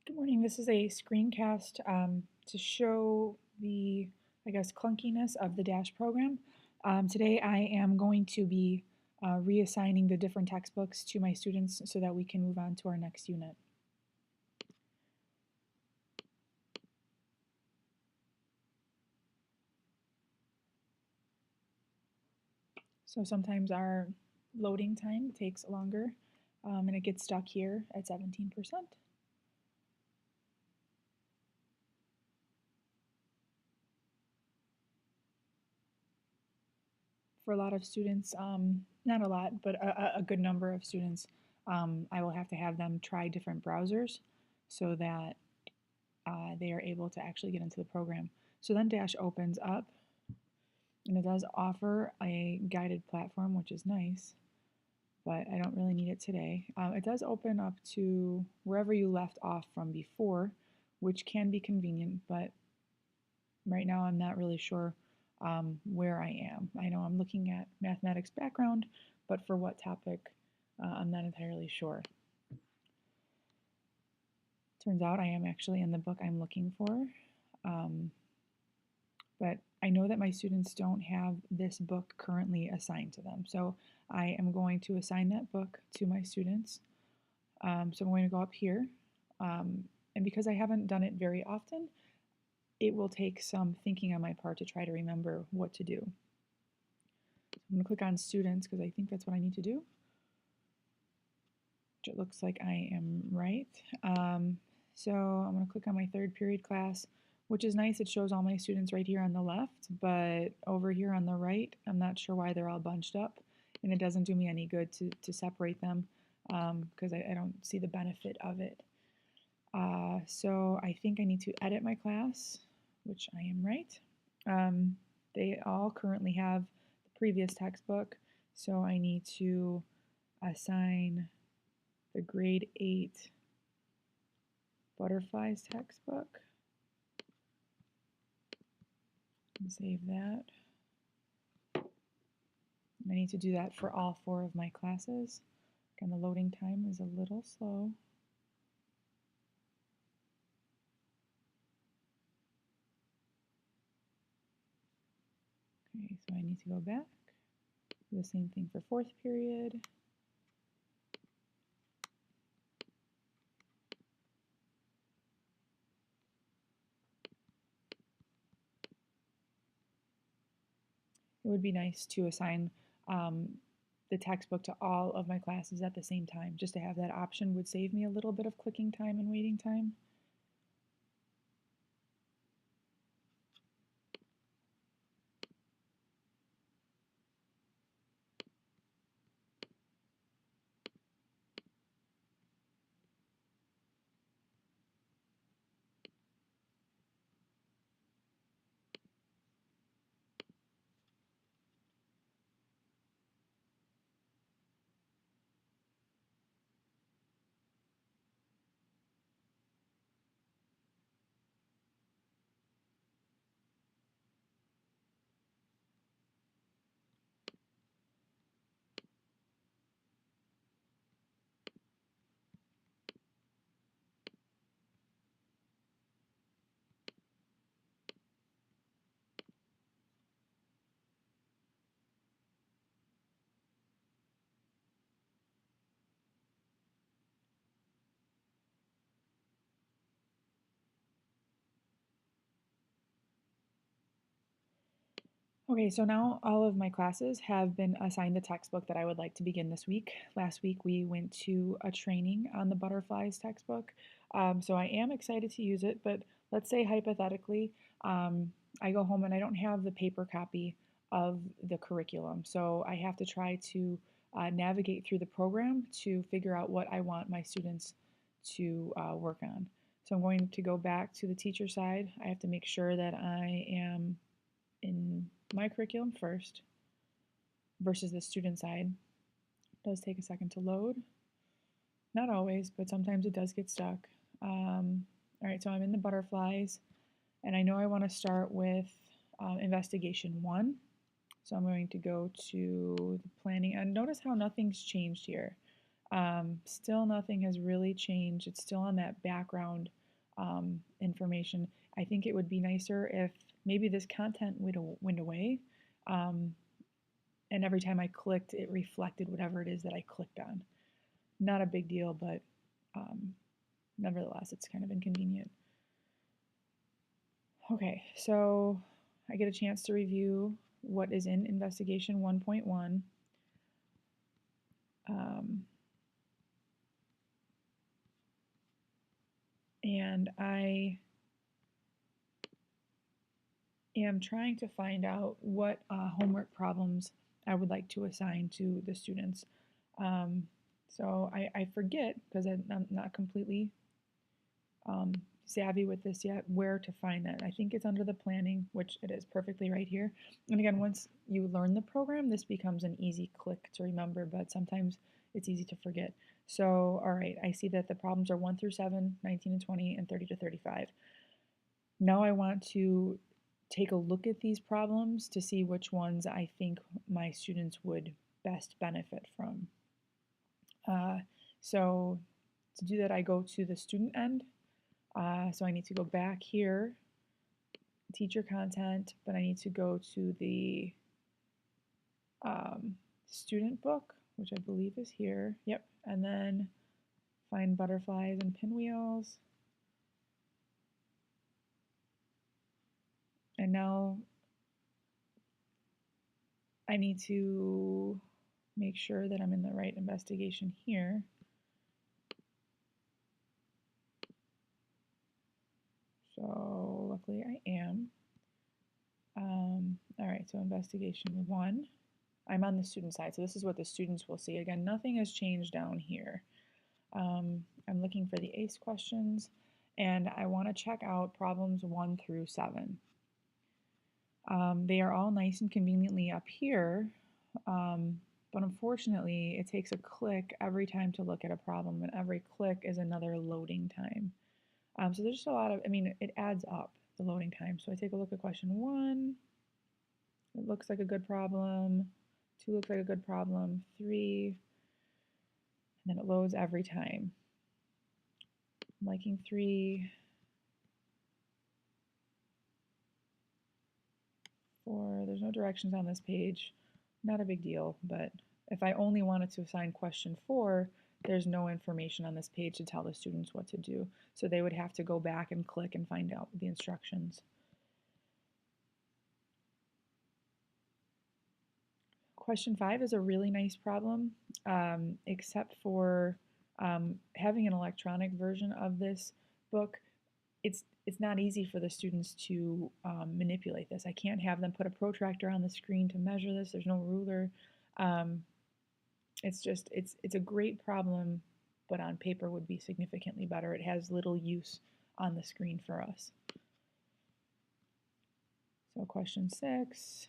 Good morning. This is a screencast to show the, clunkiness of the DASH program. Today I am going to be reassigning the different textbooks to my students so that we can move on to our next unit. So sometimes our loading time takes longer and it gets stuck here at 17%. For a lot of students, not a lot, but a good number of students, I will have to have them try different browsers so that they are able to actually get into the program. So then Dash opens up and it does offer a guided platform, which is nice, but I don't really need it today. It does open up to wherever you left off from before, which can be convenient, but right now I'm not really sure where I am. I know I'm looking at mathematics background, but for what topic, I'm not entirely sure. Turns out I am actually in the book I'm looking for, but I know that my students don't have this book currently assigned to them. So I am going to assign that book to my students. So I'm going to go up here, and because I haven't done it very often, it will take some thinking on my part to try to remember what to do. So I'm going to click on students because I think that's what I need to do. Which it looks like I am right. So I'm going to click on my third period class, which is nice. It shows all my students right here on the left, but over here on the right, I'm not sure why they're all bunched up, and it doesn't do me any good to separate them because I don't see the benefit of it. So I think I need to edit my class, which I am right. They all currently have the previous textbook, so I need to assign the grade 8 butterflies textbook. And save that. I need to do that for all 4 of my classes. Again, the loading time is a little slow. Okay, so I need to go back. Do the same thing for 4th period. It would be nice to assign the textbook to all of my classes at the same time. Just to have that option would save me a little bit of clicking time and waiting time. Okay, so now all of my classes have been assigned the textbook that I would like to begin this week. Last week we went to a training on the butterflies textbook, so I am excited to use it, but let's say hypothetically I go home and I don't have the paper copy of the curriculum, so I have to try to navigate through the program to figure out what I want my students to work on. So I'm going to go back to the teacher side. I have to make sure that I am in my curriculum first versus the student side. It does take a second to load. Not always, but sometimes it does get stuck. All right, so I'm in the butterflies, and I know I want to start with investigation 1. So I'm going to go to the planning, and notice how nothing's changed here. Still nothing has really changed. It's still on that background information. I think it would be nicer if maybe this content went away, um, and every time I clicked, it reflected whatever it is that I clicked on. Not a big deal, but um, nevertheless, it's kind of inconvenient. Okay, so I get a chance to review what is in Investigation 1.1. And I am trying to find out what homework problems I would like to assign to the students. So I forget, because I'm not completely savvy with this yet, where to find that. I think it's under the planning, which it is perfectly right here. And again, once you learn the program, this becomes an easy click to remember, but sometimes it's easy to forget. So, all right, I see that the problems are 1 through 7, 19 and 20, and 30 to 35. Now I want to take a look at these problems to see which ones I think my students would best benefit from. So to do that, I go to the student end. So I need to go back here, teacher content, but I need to go to the student book, which I believe is here. Yep, and then find butterflies and pinwheels. And now I need to make sure that I'm in the right investigation here. So luckily I am. All right, so investigation 1. I'm on the student side, so this is what the students will see. Again, nothing has changed down here. I'm looking for the ACE questions, and I want to check out problems 1 through 7. They are all nice and conveniently up here, but unfortunately it takes a click every time to look at a problem, and every click is another loading time. So there's just a lot of, it adds up, the loading time. So I take a look at question 1. It looks like a good problem. 2 looks like a good problem. 3, and then it loads every time. I'm liking 3. 4, there's no directions on this page. Not a big deal, but if I only wanted to assign question 4, there's no information on this page to tell the students what to do. So they would have to go back and click and find out the instructions. Question 5 is a really nice problem, except for having an electronic version of this book. It's not easy for the students to manipulate this. I can't have them put a protractor on the screen to measure this. There's no ruler. It's a great problem, but on paper would be significantly better. It has little use on the screen for us. So question 6.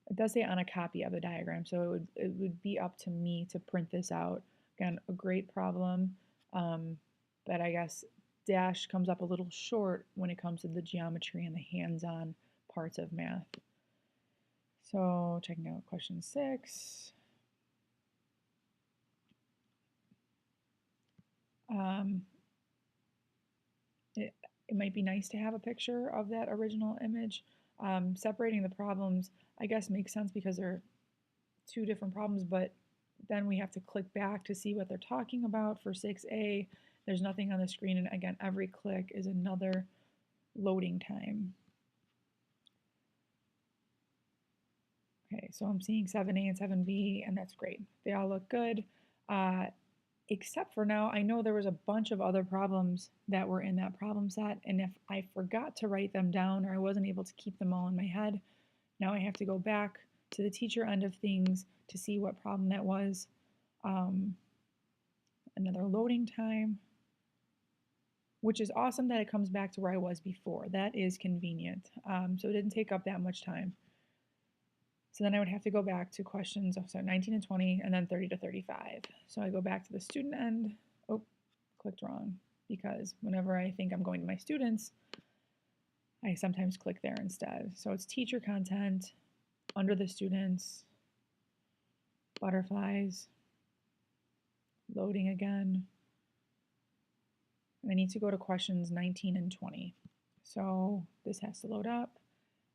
It does say on a copy of the diagram, so it would be up to me to print this out. Again, a great problem, but I guess dash comes up a little short when it comes to the geometry and the hands-on parts of math. So checking out question 6. It might be nice to have a picture of that original image. Separating the problems, I guess, makes sense because they're 2 different problems, but then we have to click back to see what they're talking about. For 6A, there's nothing on the screen, and again, every click is another loading time. Okay, so I'm seeing 7A and 7B, and that's great. They all look good, except for now, I know there was a bunch of other problems that were in that problem set, and if I forgot to write them down or I wasn't able to keep them all in my head, now I have to go back to the teacher end of things to see what problem that was. Another loading time, which is awesome that it comes back to where I was before. That is convenient. So it didn't take up that much time. So then I would have to go back to questions, so 19 and 20, and then 30 to 35. So I go back to the student end. Oh, clicked wrong, because whenever I think I'm going to my students, I sometimes click there instead. So it's teacher content, under the students, butterflies, loading again. And I need to go to questions 19 and 20. So this has to load up,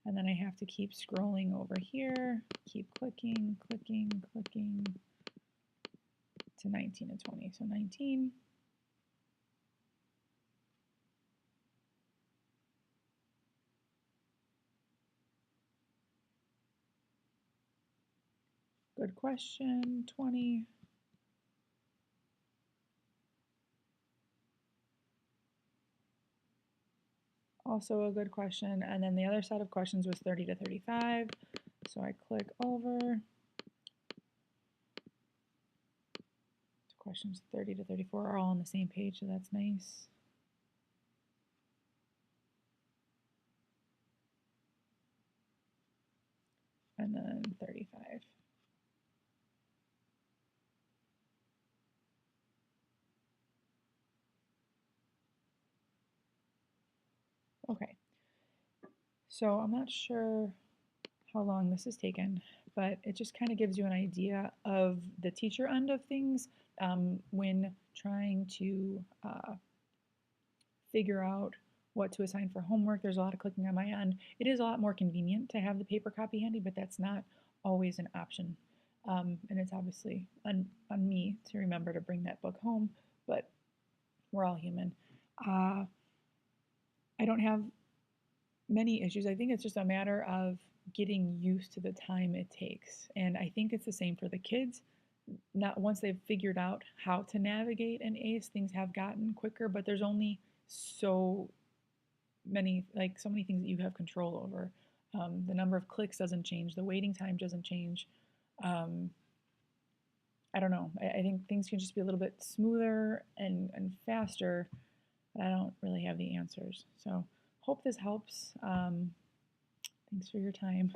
and then I have to keep scrolling over here, keep clicking, clicking, clicking to 19 and 20. So 19. Good question, 20. Also a good question. And then the other set of questions was 30 to 35. So I click over. Questions 30 to 34 are all on the same page, so that's nice. And then 35. Okay, so I'm not sure how long this has taken, but it just kind of gives you an idea of the teacher end of things when trying to figure out what to assign for homework. There's a lot of clicking on my end. It is a lot more convenient to have the paper copy handy, but that's not always an option. And it's obviously on me to remember to bring that book home, but we're all human. Uh, I don't have many issues. I think it's just a matter of getting used to the time it takes. And I think it's the same for the kids. Not once they've figured out how to navigate an ACE, things have gotten quicker, but there's only so many, like so many things that you have control over. The number of clicks doesn't change, the waiting time doesn't change. Um, I don't know. I think things can just be a little bit smoother and faster, but I don't really have the answers. So hope this helps. Thanks for your time.